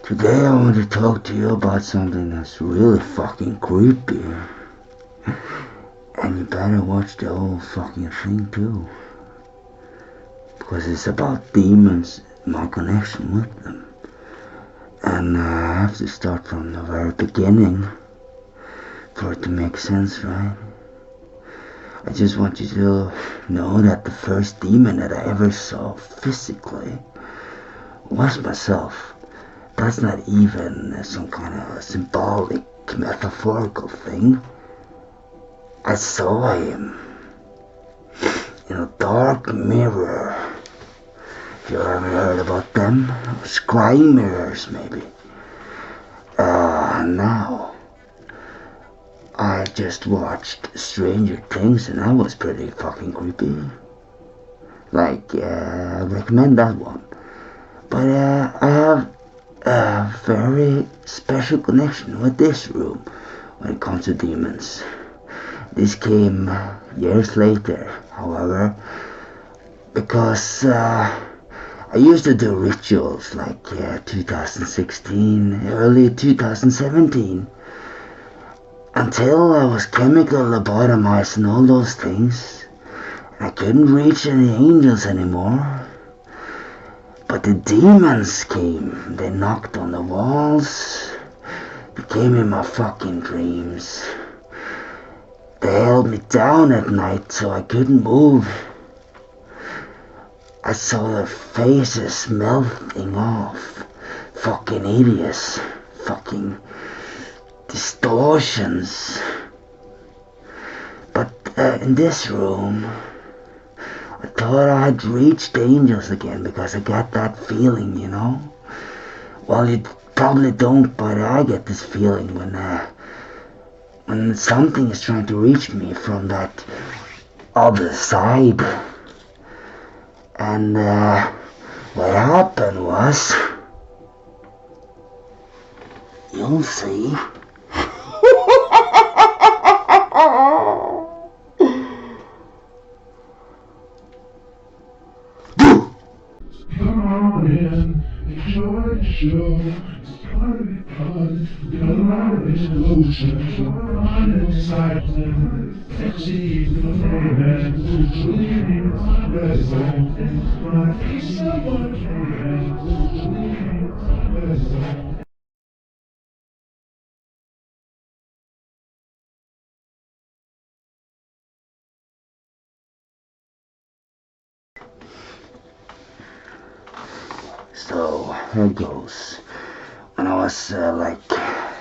Today I want to talk to you about something that's really fucking creepy. And you better watch the whole fucking thing too. Because it's about demons, my connection with them. And I have to start from the very beginning for it to make sense, right? I just want you to know that the first demon that I ever saw physically was myself. That's not even some kind of symbolic, metaphorical thing. I saw him in a dark mirror. If you ever heard about them, Scrying mirrors maybe. Now I just watched Stranger Things and that was pretty fucking creepy. I recommend that one. But I have a very special connection with this room when it comes to demons. This came years later, however, because I used to do rituals like 2016, early 2017, until I was chemical lobotomized and all those things. I couldn't reach any angels anymore. But the demons came. They knocked on the walls. They came in my fucking dreams. They held me down at night so I couldn't move. I saw their faces melting off. Fucking idiots. Fucking distortions. But in this room, I thought I had reached angels again because I got that feeling, you know? Well, you probably don't, but I get this feeling when something is trying to reach me from that other side. And what happened was, you'll see. Enjoy the show. It's part of the fun. Got a lot of emotions. Fun and excitement. Sexy and leaning present. My piece of one leaning present. So, here goes. When I was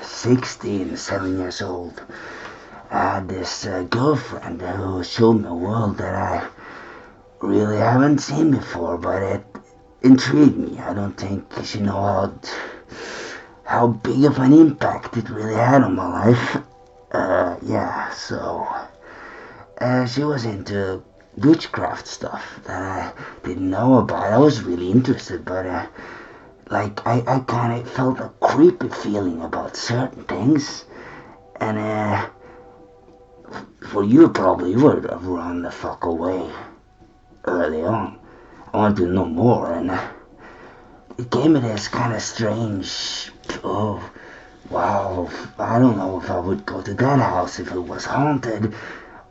16, 7 years old, I had this girlfriend who showed me a world that I really haven't seen before, but it intrigued me. I don't think she knew how big of an impact it really had on my life. She was into witchcraft stuff that I didn't know about. I was really interested, but I kind of felt a creepy feeling about certain things, and for you probably you would have run the fuck away early on. I wanted to know more, and it gave me this kind of strange, oh wow, I don't know if I would go to that house if it was haunted,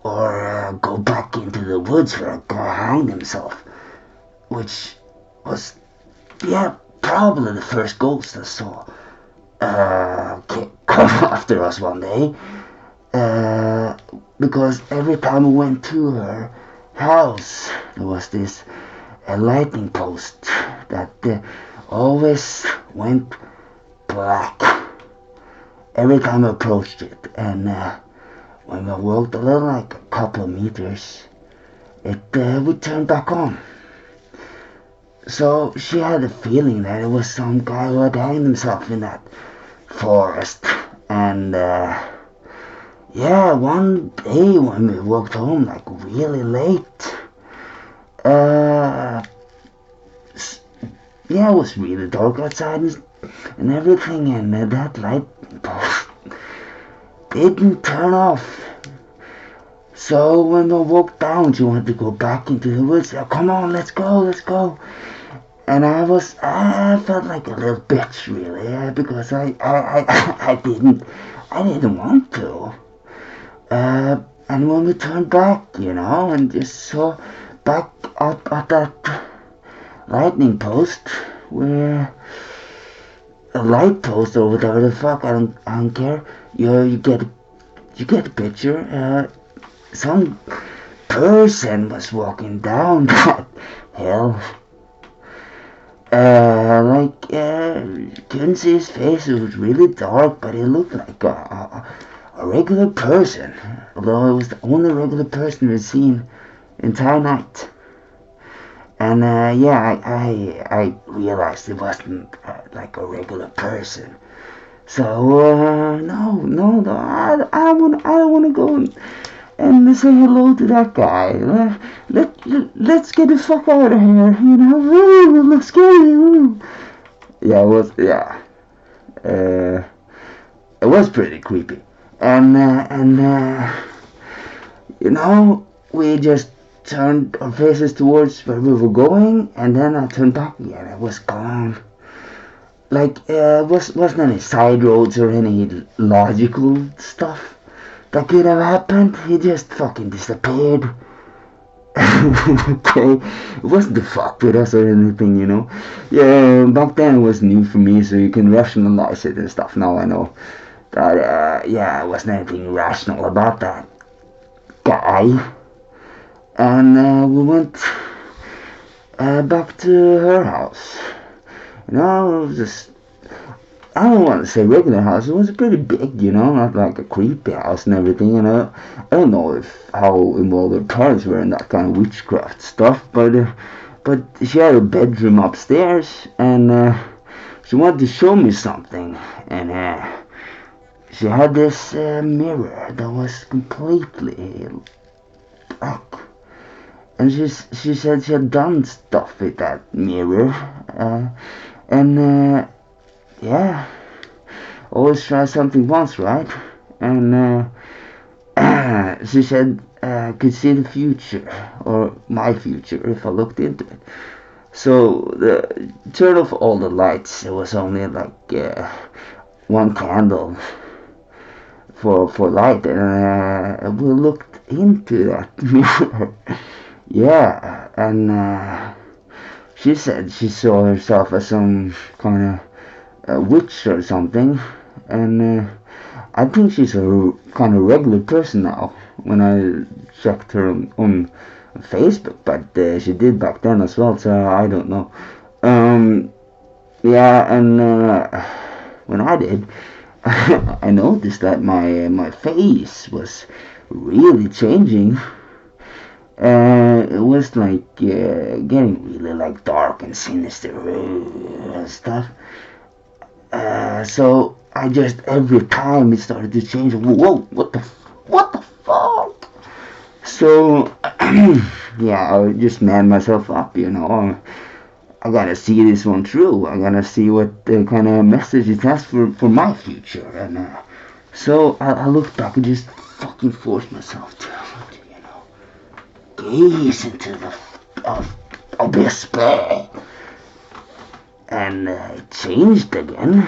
or go back into the woods where a guy hanged himself, which was, probably the first ghost I saw come after us one day, because every time we went to her house, there was this lightning post that always went black every time I approached it, and when we walked a little, like a couple of meters, it would turn back on. So she had a feeling that it was some guy who had hanged himself in that forest. And one day when we walked home like really late, it was really dark outside and everything, and that light post didn't turn off. So when we walked down, she wanted to go back into the woods. Come on, let's go. And I felt like a little bitch, really, because I didn't want to. And when we turned back, and just saw back up at that lightning post, where a light post or whatever the fuck, I don't care. You get the picture. Some person was walking down that hill. Couldn't see his face. It was really dark, but he looked like a regular person. Although it was the only regular person we'd seen the entire night. And I realized it wasn't like a regular person. So no, I don't want to go and say hello to that guy. Let's get the fuck out of here, Ooh, let's get it. Yeah, it was pretty creepy, and we just turned our faces towards where we were going, and then I turned back again. It was gone. Like, wasn't any side roads or any logical stuff that could have happened. He just fucking disappeared. Okay, it wasn't to fuck with us or anything, Yeah, back then it was new for me, so you can rationalize it and stuff. Now I know that, it wasn't anything rational about that guy. And we went back to her house. It was just, I don't want to say regular house. It was pretty big, not like a creepy house and everything. I don't know how involved her parents were in that kind of witchcraft stuff, but she had a bedroom upstairs, and she wanted to show me something, and she had this mirror that was completely black. And she said she had done stuff with that mirror, and always try something once, right? And she said could see the future, or my future, if I looked into it. So the turn off all the lights. It was only like one candle for light, and we looked into that mirror. Yeah, and she said she saw herself as some kind of witch or something, and I think she's a kind of regular person now. When I checked her on Facebook, but she did back then as well, so I don't know. Yeah, and when I did, I noticed that my face was really changing. It was like getting really like dark and sinister and stuff. So I just, every time it started to change, whoa, what the fuck? So yeah, I just manned myself up, I gotta see this one through. I gotta see what kind of message it has for my future. And so I looked back and just fucking forced myself to, gaze into the abyss there. And it changed again.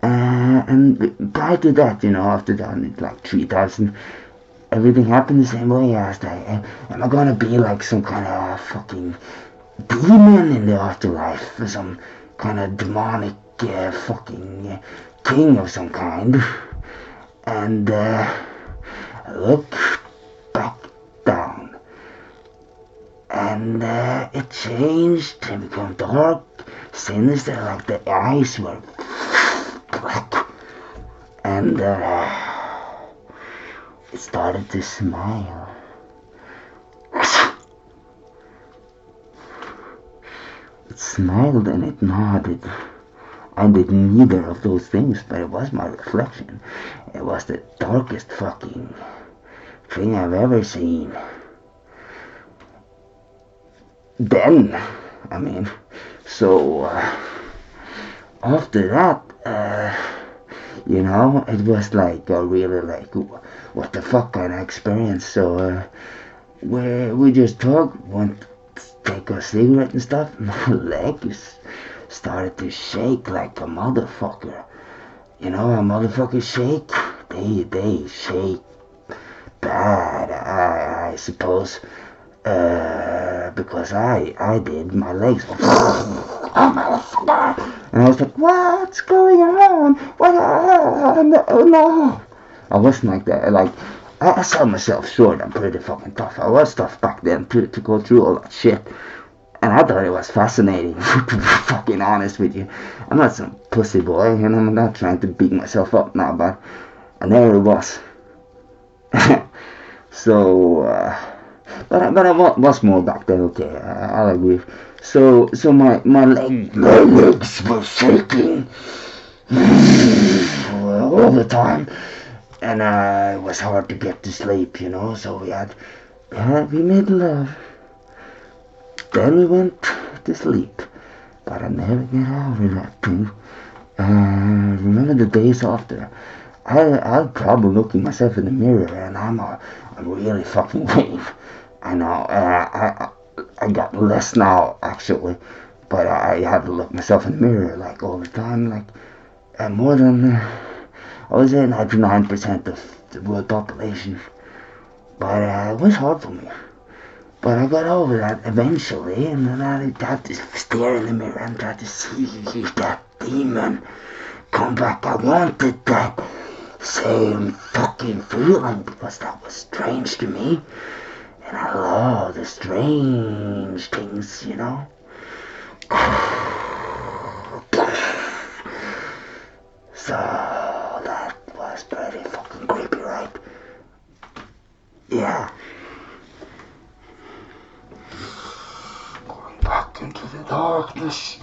And prior to that, after that, it's like 3,000, everything happened the same way. I was like, am I gonna be like some kind of fucking demon in the afterlife? Or some kind of demonic fucking king of some kind? And I look back down, and it changed and became dark, sinister, like the eyes were black, and it started to smile. It smiled and it nodded. I did neither of those things, but it was my reflection. It was the darkest fucking thing I've ever seen. Then, so after that, it was like a really like what the fuck kind of experience. So we just talked, went take a cigarette and stuff, my legs started to shake like a motherfucker. You know how motherfuckers shake? They shake bad, I suppose. Because I did, my legs were, oh motherfucker! And I was like, what's going on? What? Oh no! I wasn't like that. Like, I sell myself short. I'm pretty fucking tough. I was tough back then to go through all that shit. And I thought it was fascinating, to be fucking honest with you. I'm not some pussy boy, and I'm not trying to beat myself up now, but and there it was. So, but I was more back then, okay, I'll agree. So my legs were shaking all the time, and it was hard to get to sleep, you know. So we made love. Then we went to sleep, but I never get over that too. Remember the days after? I'll probably look at myself in the mirror, and I'm really fucking wave. I know. I got less now actually, but I have to look myself in the mirror like all the time, like more than I would say 99% of the world population. But it was hard for me. But I got over that eventually, and then I had to stare in the mirror and try to see that demon come back. I wanted that same fucking feeling because that was strange to me. And I love the strange things, you know. So that was pretty fucking creepy, right? Yeah. Going back into the darkness.